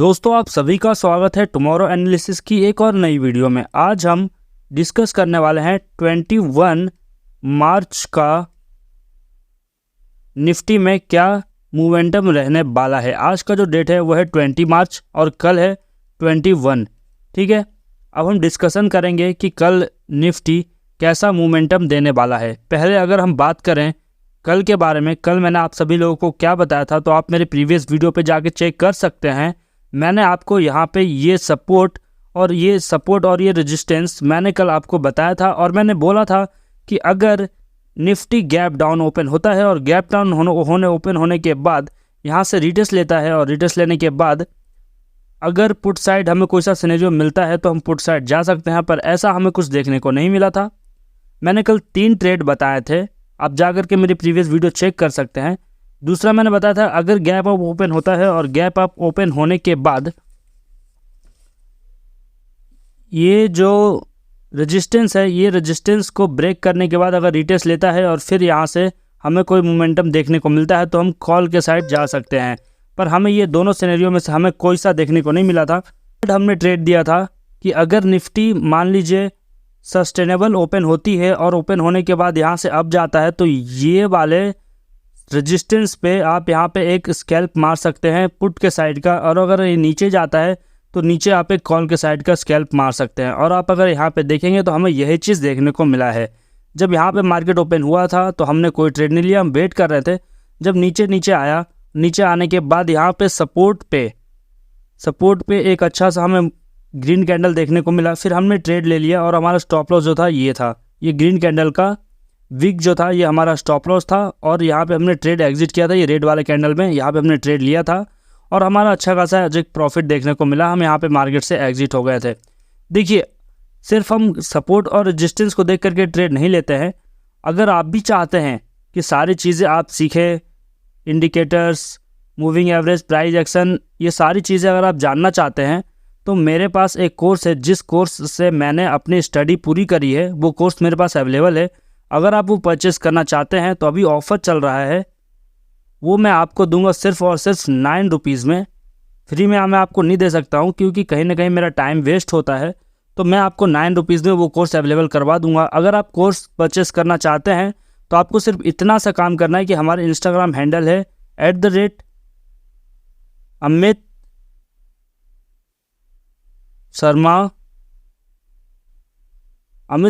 दोस्तों आप सभी का स्वागत है टुमारो एनालिसिस की एक और नई वीडियो में। आज हम डिस्कस करने वाले हैं 21 मार्च का निफ्टी में क्या मोमेंटम रहने वाला है। आज का जो डेट है वो है 20 मार्च और कल है 21। ठीक है, अब हम डिस्कशन करेंगे कि कल निफ्टी कैसा मोमेंटम देने वाला है। पहले अगर हम बात करें कल के बारे में, कल मैंने आप सभी लोगों को क्या बताया था तो आप मेरे प्रीवियस वीडियो पे जाके चेक कर सकते हैं। मैंने आपको यहाँ पे ये सपोर्ट और ये रेजिस्टेंस मैंने कल आपको बताया था और मैंने बोला था कि अगर निफ्टी गैप डाउन ओपन होता है और गैप डाउन ओपन होने के बाद यहाँ से रिटेस्ट लेता है और रिटेस्ट लेने के बाद अगर पुट साइड हमें कोई सा सिनेरियो मिलता है तो हम पुट साइड जा सकते हैं, पर ऐसा हमें कुछ देखने को नहीं मिला था। मैंने कल 3 ट्रेड बताए थे, आप जाकर के मेरी प्रीवियस वीडियो चेक कर सकते हैं। दूसरा मैंने बताया था अगर गैप अप ओपन होता है और गैप अप ओपन होने के बाद ये जो रेजिस्टेंस है, ये रेजिस्टेंस को ब्रेक करने के बाद अगर रिटेस्ट लेता है और फिर यहाँ से हमें कोई मोमेंटम देखने को मिलता है तो हम कॉल के साइड जा सकते हैं। पर हमें ये दोनों सिनेरियो में से हमें कोई सा देखने को नहीं मिला था। हमने ट्रेड दिया था कि अगर निफ्टी मान लीजिए सस्टेनेबल ओपन होती है और ओपन होने के बाद यहाँ से अप जाता है तो ये वाले रेजिस्टेंस पे आप यहाँ पे एक स्कैल्प मार सकते हैं पुट के साइड का, और अगर ये नीचे जाता है तो नीचे आप एक कॉल के साइड का स्कैल्प मार सकते हैं। और आप अगर यहाँ पे देखेंगे तो हमें यही चीज़ देखने को मिला है। जब यहाँ पे मार्केट ओपन हुआ था तो हमने कोई ट्रेड नहीं लिया, हम वेट कर रहे थे। जब नीचे आया, नीचे आने के बाद यहाँ पे सपोर्ट पे एक अच्छा सा हमें ग्रीन कैंडल देखने को मिला, फिर हमने ट्रेड ले लिया और हमारा स्टॉप लॉस जो था ये था। ये ग्रीन कैंडल का विक जो था ये हमारा स्टॉप लॉस था और यहाँ पे हमने ट्रेड एग्जिट किया था। ये रेड वाले कैंडल में यहाँ पे हमने ट्रेड लिया था और हमारा अच्छा खासा प्रॉफिट देखने को मिला। हम यहाँ पे मार्केट से एग्जिट हो गए थे। देखिए, सिर्फ हम सपोर्ट और रेजिस्टेंस को देख करके ट्रेड नहीं लेते हैं। अगर आप भी चाहते हैं कि सारी चीज़ें आप सीखें, indicators, moving average, price action, ये सारी चीज़ें अगर आप जानना चाहते हैं तो मेरे पास एक कोर्स है जिस कोर्स से मैंने अपनी स्टडी पूरी करी है, वो कोर्स मेरे पास अवेलेबल है। अगर आप वो परचेस करना चाहते हैं तो अभी ऑफ़र चल रहा है, वो मैं आपको दूंगा सिर्फ और सिर्फ 9 रुपीज़ में। फ्री में मैं आपको नहीं दे सकता हूँ क्योंकि कहीं ना कहीं मेरा टाइम वेस्ट होता है, तो मैं आपको 9 रुपीज़ में वो कोर्स अवेलेबल करवा दूंगा। अगर आप कोर्स परचेस करना चाहते हैं तो आपको सिर्फ इतना सा काम करना है कि हमारे इंस्टाग्राम हैंडल है अमित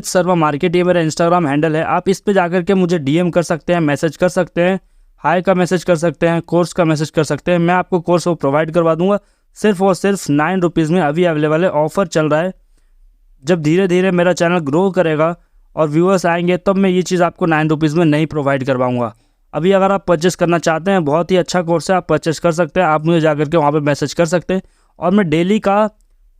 शर्मा मार्केट, ये मेरा इंस्टाग्राम हैंडल है। आप इस पे जाकर के मुझे डीएम कर सकते हैं, मैसेज कर सकते हैं, हाय का मैसेज कर सकते हैं, कोर्स का मैसेज कर सकते हैं। मैं आपको कोर्स वो प्रोवाइड करवा दूंगा सिर्फ और सिर्फ 9 रुपीज़ में। अभी अवेलेबल है, ऑफ़र चल रहा है। जब धीरे धीरे मेरा चैनल ग्रो करेगा और व्यूअर्स आएंगे तब मैं ये चीज़ आपको 9 रुपीज़ में नहीं प्रोवाइड करवाऊँगा। अभी अगर आप परचेस करना चाहते हैं, बहुत ही अच्छा कोर्स है, आप परचेस कर सकते हैं। आप मुझे जाकर के वहाँ पर मैसेज कर सकते हैं और मैं डेली का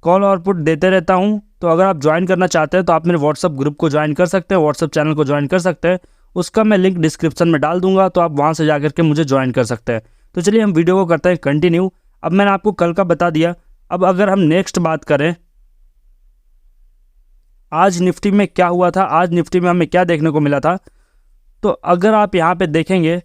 कॉल और पुट देते रहता हूँ। तो अगर आप ज्वाइन करना चाहते हैं तो आप मेरे व्हाट्सअप ग्रुप को ज्वाइन कर सकते हैं, व्हाट्सअप चैनल को ज्वाइन कर सकते हैं। उसका मैं लिंक डिस्क्रिप्शन में डाल दूंगा, तो आप वहाँ से जाकर के मुझे ज्वाइन कर सकते हैं। तो चलिए हम वीडियो को करते हैं कंटिन्यू। अब मैंने आपको कल का बता दिया। अब अगर हम नेक्स्ट बात करें आज निफ्टी में क्या हुआ था, आज निफ्टी में हमें क्या देखने को मिला था, तो अगर आप यहाँ पे देखेंगे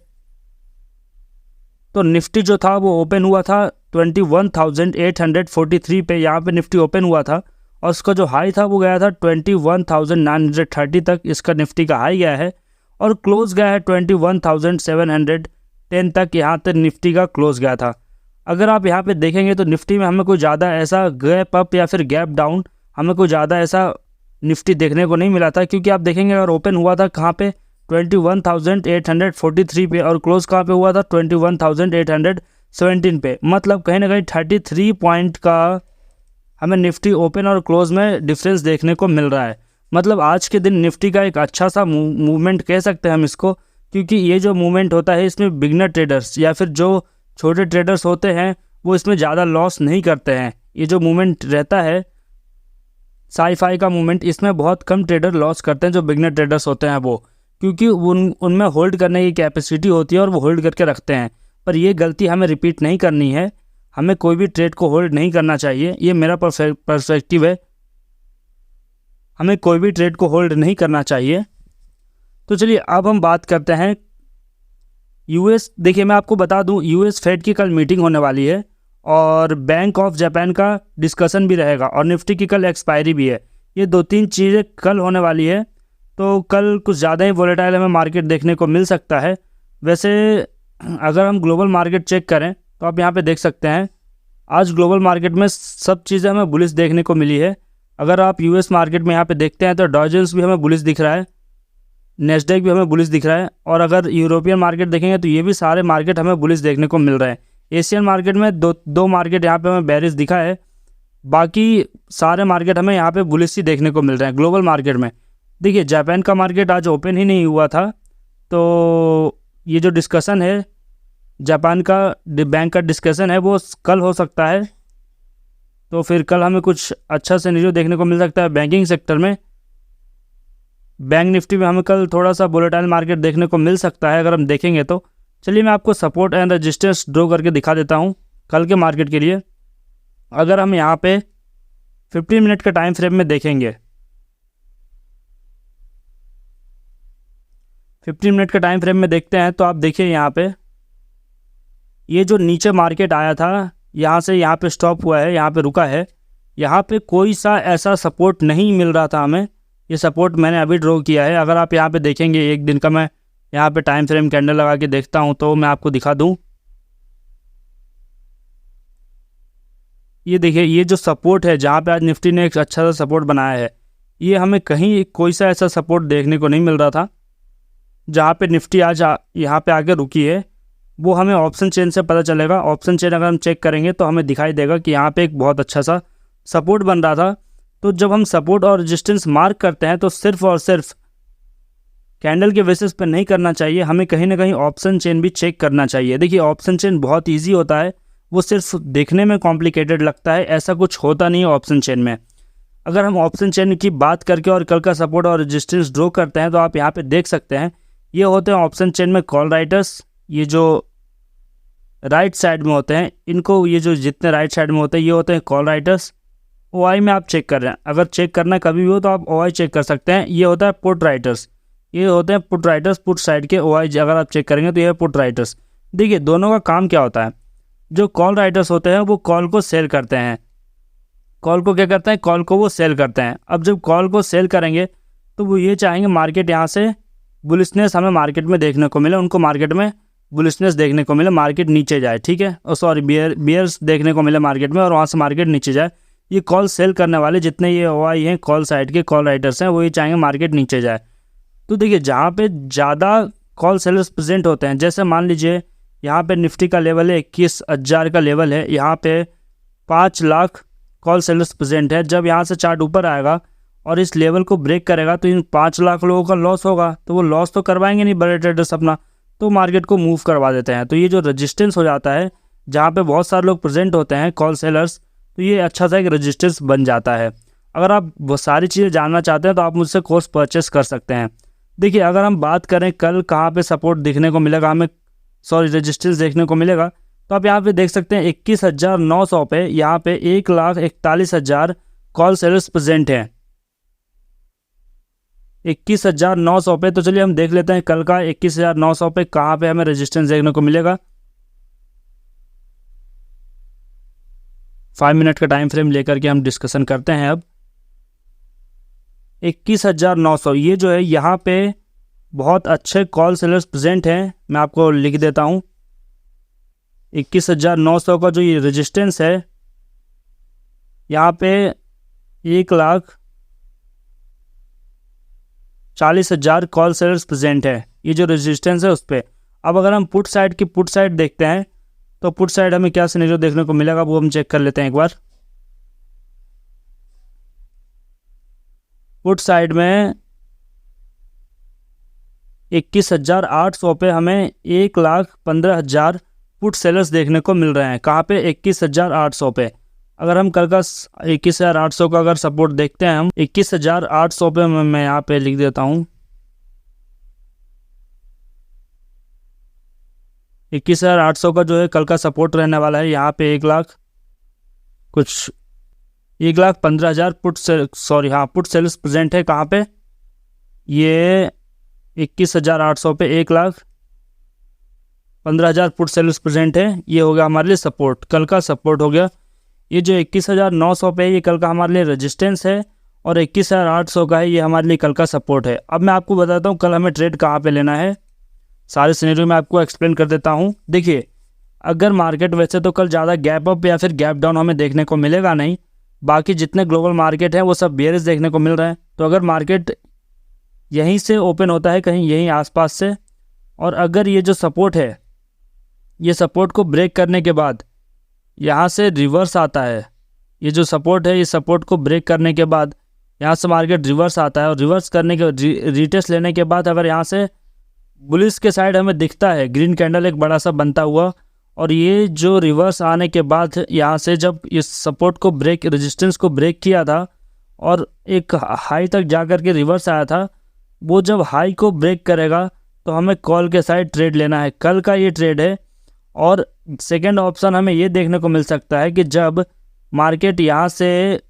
तो निफ्टी जो था वो ओपन हुआ था 21,843 पे। यहाँ पे निफ्टी ओपन हुआ था और उसका जो हाई था वो गया था 21,930 तक। इसका निफ्टी का हाई गया है और क्लोज गया है 21,710 तक। यहाँ तक निफ्टी का क्लोज गया था। अगर आप यहाँ पे देखेंगे तो निफ्टी में हमें कोई ज़्यादा ऐसा गैप अप या फिर गैप डाउन हमें कोई ज़्यादा ऐसा निफ्टी देखने को नहीं मिला था, क्योंकि आप देखेंगे अगर ओपन हुआ था कहाँ पे 21,843 पे और क्लोज कहाँ पे हुआ था 21,817 पे। मतलब कहीं ना कहीं 33 पॉइंट का हमें निफ्टी ओपन और क्लोज में डिफरेंस देखने को मिल रहा है। मतलब आज के दिन निफ्टी का एक अच्छा सा मूवमेंट कह सकते हैं हम इसको, क्योंकि ये जो मूवमेंट होता है इसमें बिगनर ट्रेडर्स या फिर जो छोटे ट्रेडर्स होते हैं वो इसमें ज़्यादा लॉस नहीं करते हैं। ये जो मूवमेंट रहता है साई-फाई का मूवमेंट, इसमें बहुत कम ट्रेडर लॉस करते हैं जो बिगनर ट्रेडर्स होते हैं वो, क्योंकि उनमें होल्ड करने की कैपेसिटी होती है और वो होल्ड करके रखते हैं। पर ये गलती हमें रिपीट नहीं करनी है। हमें कोई भी ट्रेड को होल्ड नहीं करना चाहिए, ये मेरा पर्सपेक्टिव है। हमें कोई भी ट्रेड को होल्ड नहीं करना चाहिए। तो चलिए अब हम बात करते हैं यूएस। देखिए मैं आपको बता दूं, यूएस फेड की कल मीटिंग होने वाली है और बैंक ऑफ जापान का डिस्कशन भी रहेगा और निफ्टी की कल एक्सपायरी भी है। ये 2-3 चीज़ें कल होने वाली है, तो कल कुछ ज़्यादा ही वोलेटाइल हमें मार्केट देखने को मिल सकता है। वैसे अगर हम ग्लोबल मार्केट चेक करें तो आप यहाँ पे देख सकते हैं आज ग्लोबल मार्केट में सब चीज़ें हमें बुलिश देखने को मिली है। अगर आप यूएस मार्केट में यहाँ पे देखते हैं तो डॉ जोन्स भी हमें बुलिश दिख रहा है, नेस्डैक भी हमें बुलिश दिख रहा है, और अगर यूरोपियन मार्केट देखेंगे तो ये भी सारे मार्केट हमें बुलिश देखने को मिल रहे हैं। एशियन मार्केट में दो मार्केट यहाँ पे हमें बेरिश दिखा है, बाकी सारे मार्केट हमें यहाँ पे बुलिश ही देखने को मिल रहे हैं। ग्लोबल मार्केट में देखिए जापान का मार्केट आज ओपन ही नहीं हुआ था, तो ये जो डिस्कशन है जापान का बैंक का डिस्कशन है वो कल हो सकता है, तो फिर कल हमें कुछ अच्छा सिनेरियो देखने को मिल सकता है बैंकिंग सेक्टर में। बैंक निफ्टी में हमें कल थोड़ा सा वोलेटाइल मार्केट देखने को मिल सकता है अगर हम देखेंगे तो। चलिए मैं आपको सपोर्ट एंड रेजिस्टेंस ड्रॉ करके दिखा देता हूँ कल के मार्केट के लिए। अगर हम यहाँ पे 15 मिनट के टाइम फ्रेम में देखेंगे, 15 मिनट के टाइम फ्रेम में देखते हैं तो आप देखिए यहाँ पे ये जो नीचे मार्केट आया था यहाँ से यहाँ पे स्टॉप हुआ है, यहाँ पे रुका है, यहाँ पे कोई सा ऐसा सपोर्ट नहीं मिल रहा था हमें। ये सपोर्ट मैंने अभी ड्रॉ किया है। अगर आप यहाँ पे देखेंगे एक दिन का, मैं यहाँ पे टाइम फ्रेम कैंडल लगा के देखता हूँ तो मैं आपको दिखा दूँ। ये देखिए ये जो सपोर्ट है जहाँ पे आज निफ्टी ने एक अच्छा सा सपोर्ट बनाया है, ये हमें कहीं कोई सा ऐसा सपोर्ट देखने को नहीं मिल रहा था। जहाँ पे निफ्टी आज यहाँ पे आके रुकी है वो हमें ऑप्शन चेन से पता चलेगा। ऑप्शन चेन अगर हम चेक करेंगे तो हमें दिखाई देगा कि यहाँ पे एक बहुत अच्छा सा सपोर्ट बन रहा था। तो जब हम सपोर्ट और रेजिस्टेंस मार्क करते हैं तो सिर्फ और सिर्फ कैंडल के बेसिस पे नहीं करना चाहिए, हमें कहीं ना कहीं ऑप्शन चेन भी चेक करना चाहिए। देखिए ऑप्शन चेन बहुत ईजी होता है, वो सिर्फ देखने में कॉम्प्लिकेटेड लगता है, ऐसा कुछ होता नहीं है ऑप्शन चेन में। अगर हम ऑप्शन चेन की बात करके और कल का सपोर्ट और रेजिस्टेंस ड्रॉ करते हैं तो आप यहाँ पे देख सकते हैं ये होते हैं ऑप्शन चेन में कॉल राइटर्स। ये जो राइट साइड में होते हैं इनको, ये जो जितने राइट साइड में होते हैं ये होते हैं कॉल राइटर्स। ओआई में आप चेक कर रहे हैं, अगर चेक करना कभी भी हो तो आप ओआई चेक कर सकते हैं। ये होता है पुट राइटर्स, ये होते हैं पुट राइटर्स। पुट साइड के ओआई अगर आप चेक करेंगे तो ये है पुट राइटर्स। देखिए दोनों का काम क्या होता है, जो कॉल राइटर्स होते हैं वो कॉल को सेल करते हैं। कॉल को क्या करते हैं, कॉल को वो सेल करते हैं। अब जब कॉल को सेल करेंगे तो वो ये चाहेंगे मार्केट यहाँ से बुलिशनेस हमें मार्केट में देखने को मिले, उनको मार्केट में बुलिशनेस देखने को मिले, मार्केट नीचे जाए, ठीक है, और सॉरी बियर्स देखने को मिले मार्केट में और वहाँ से मार्केट नीचे जाए। ये कॉल सेल करने वाले जितने ये ओआई हैं कॉल साइड के कॉल राइटर्स हैं वो ये चाहेंगे मार्केट नीचे जाए। तो देखिए जहाँ पे ज़्यादा कॉल सेलर्स प्रेजेंट होते हैं, जैसे मान लीजिए यहाँ पे निफ्टी का लेवल है 21,000 का लेवल है, यहाँ पे 5 लाख कॉल सेलर्स प्रेजेंट है। जब यहाँ से चार्ट ऊपर आएगा और इस लेवल को ब्रेक करेगा तो इन 5 लाख लोगों का लॉस होगा, तो वो लॉस तो करवाएंगे नहीं बड़े ट्रेडर्स अपना, तो मार्केट को मूव करवा देते हैं। तो ये जो रेजिस्टेंस हो जाता है जहाँ पे बहुत सारे लोग प्रेजेंट होते हैं कॉल सेलर्स, तो ये अच्छा सा एक रेजिस्टेंस बन जाता है। अगर आप वो सारी चीज़ें जानना चाहते हैं तो आप मुझसे कोर्स परचेस कर सकते हैं। देखिए अगर हम बात करें कल कहाँ पे सपोर्ट देखने को मिलेगा हमें, सॉरी रेजिस्टेंस देखने को मिलेगा, तो आप यहाँ पे देख सकते हैं 21,900 पे यहाँ पे 1,41,000 कॉल सेलर्स प्रेजेंट हैं, 21,900 पे। तो चलिए हम देख लेते हैं कल का 21,900 पे कहाँ पे हमें रेजिस्टेंस देखने को मिलेगा। 5 मिनट का टाइम फ्रेम लेकर के हम डिस्कशन करते हैं। अब 21,900 ये जो है यहाँ पे बहुत अच्छे कॉल सेलर्स प्रेजेंट हैं, मैं आपको लिख देता हूँ। 21,900 का जो ये रेजिस्टेंस है यहाँ पे 1,40,000 कॉल सेलर्स प्रेजेंट है, ये जो रेजिस्टेंस है उस पर। अब अगर हम पुट साइड की पुट साइड देखते हैं तो पुट साइड हमें क्या सिनेरियो देखने को मिलेगा वो हम चेक कर लेते हैं एक बार। पुट साइड में 21,800 पे हमें 1,15,000 पुट सेलर्स देखने को मिल रहे हैं। कहाँ पे, 21,800 पे। अगर हम कल का 21,800 का अगर सपोर्ट देखते हैं हम 21,800 पे, मैं यहाँ पे लिख देता हूँ 21,800 का जो है कल का सपोर्ट रहने वाला है। यहाँ पे 1,15,000 पुट सेल्स प्रेजेंट है। कहाँ पे, ये 21,800 पे 15,000 पुट सेल्स प्रेजेंट है, ये हो गया हमारे लिए सपोर्ट, कल का सपोर्ट हो गया। ये जो 21,900 पे है ये कल का हमारे लिए रेजिस्टेंस है और 21,800 का है ये हमारे लिए कल का सपोर्ट है। अब मैं आपको बताता हूँ कल हमें ट्रेड कहाँ पे लेना है, सारे सिनेरियो में आपको एक्सप्लेन कर देता हूँ। देखिए, अगर मार्केट वैसे तो कल ज़्यादा गैप अप या फिर गैप डाउन हमें देखने को मिलेगा नहीं, बाकी जितने ग्लोबल मार्केट हैं वो सब बेयरिश देखने को मिल रहे हैं। तो अगर मार्केट यहीं से ओपन होता है कहीं यहीं आसपास से, और अगर ये जो सपोर्ट है ये सपोर्ट को ब्रेक करने के बाद यहाँ से रिवर्स आता है, ये जो सपोर्ट है ये सपोर्ट को ब्रेक करने के बाद यहाँ से मार्केट रिवर्स आता है, और रिवर्स करने के रीटेस्ट लेने के बाद अगर यहाँ से बुलिश के साइड हमें दिखता है ग्रीन कैंडल एक बड़ा सा बनता हुआ, और ये जो रिवर्स आने के बाद यहाँ से जब इस सपोर्ट को ब्रेक रेजिस्टेंस को ब्रेक किया था और एक हाई तक जा कर के रिवर्स आया था, वो जब हाई को ब्रेक करेगा तो हमें कॉल के साइड ट्रेड लेना है। कल का ये ट्रेड है। और सेकंड ऑप्शन हमें ये देखने को मिल सकता है कि जब मार्केट यहाँ से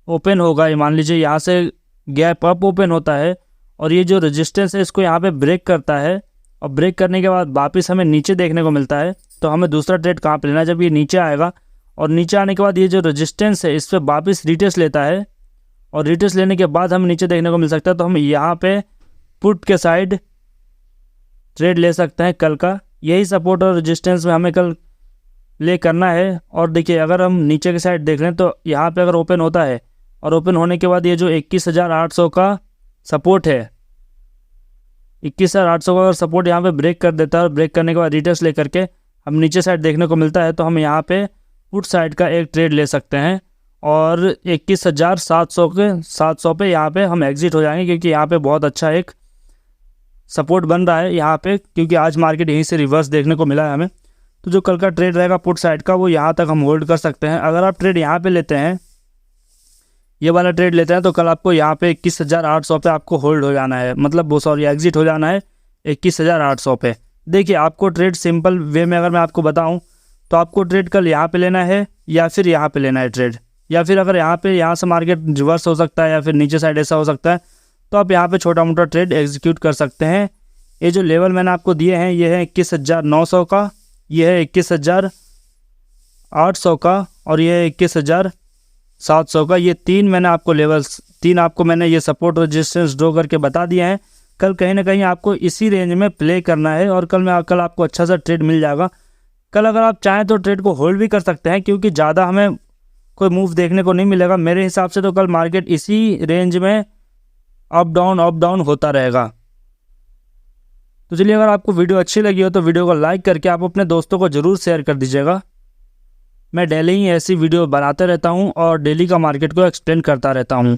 ओपन होगा, मान लीजिए यहाँ से गैप अप ओपन होता है और ये जो रेजिस्टेंस है इसको यहाँ पे ब्रेक करता है, और ब्रेक करने के बाद वापस हमें नीचे देखने को मिलता है, तो हमें दूसरा ट्रेड कहाँ पे लेना है, जब ये नीचे आएगा और नीचे आने के बाद ये जो रेजिस्टेंस है इस पर वापस रिटेस्ट लेता है, और रिटेस्ट लेने के बाद हमें नीचे देखने को मिल सकता है, तो हम यहाँ पे पुट के साइड ट्रेड ले सकते हैं कल का। यही सपोर्ट और रेजिस्टेंस में हमें कल प्ले करना है। और देखिए, अगर हम नीचे के साइड देख लें तो यहाँ पे अगर ओपन होता है और ओपन होने के बाद ये जो 21,800 का सपोर्ट है, 21,800 का अगर सपोर्ट यहाँ पे ब्रेक कर देता है और ब्रेक करने के बाद रिटेस्ट ले करके हम नीचे साइड देखने को मिलता है, तो हम यहाँ पे पुट साइड का एक ट्रेड ले सकते हैं, और 21,700 पे यहाँ पे हम एग्जिट हो जाएंगे, क्योंकि यहाँ पे बहुत अच्छा एक सपोर्ट बन रहा है यहाँ पे, क्योंकि आज मार्केट यहीं से रिवर्स देखने को मिला है हमें। तो जो कल का ट्रेड रहेगा पुट साइड का वो यहाँ तक हम होल्ड कर सकते हैं। अगर आप ट्रेड यहाँ पे लेते हैं, ये वाला ट्रेड लेते हैं, तो कल आपको यहाँ पे 21,800 पे आपको होल्ड हो जाना है, मतलब वो सॉरी एग्जिट हो जाना है 21,800 पे। देखिए, आपको ट्रेड सिंपल वे में अगर मैं आपको बताऊँ तो आपको ट्रेड कल यहाँ पे लेना है या फिर यहाँ पे लेना है ट्रेड, या फिर अगर यहाँ से मार्केट रिवर्स हो सकता है या फिर नीचे साइड ऐसा हो सकता है, तो आप यहाँ पे छोटा मोटा ट्रेड एग्जीक्यूट कर सकते हैं। ये जो लेवल मैंने आपको दिए हैं ये है 21,900 का, ये है 21,800 का, और ये है 21,700 का। ये तीन मैंने आपको मैंने ये सपोर्ट रेजिस्टेंस ड्रॉ करके बता दिए हैं। कल कहीं ना कहीं आपको इसी रेंज में प्ले करना है, और कल आपको अच्छा सा ट्रेड मिल जाएगा। कल अगर आप चाहें तो ट्रेड को होल्ड भी कर सकते हैं, क्योंकि ज़्यादा हमें कोई मूव देखने को नहीं मिलेगा। मेरे हिसाब से तो कल मार्केट इसी रेंज में अप डाउन होता रहेगा। तो चलिए, अगर आपको वीडियो अच्छी लगी हो तो वीडियो को लाइक करके आप अपने दोस्तों को ज़रूर शेयर कर दीजिएगा। मैं डेली ही ऐसी वीडियो बनाते रहता हूँ और डेली का मार्केट को एक्सप्लेन करता रहता हूँ।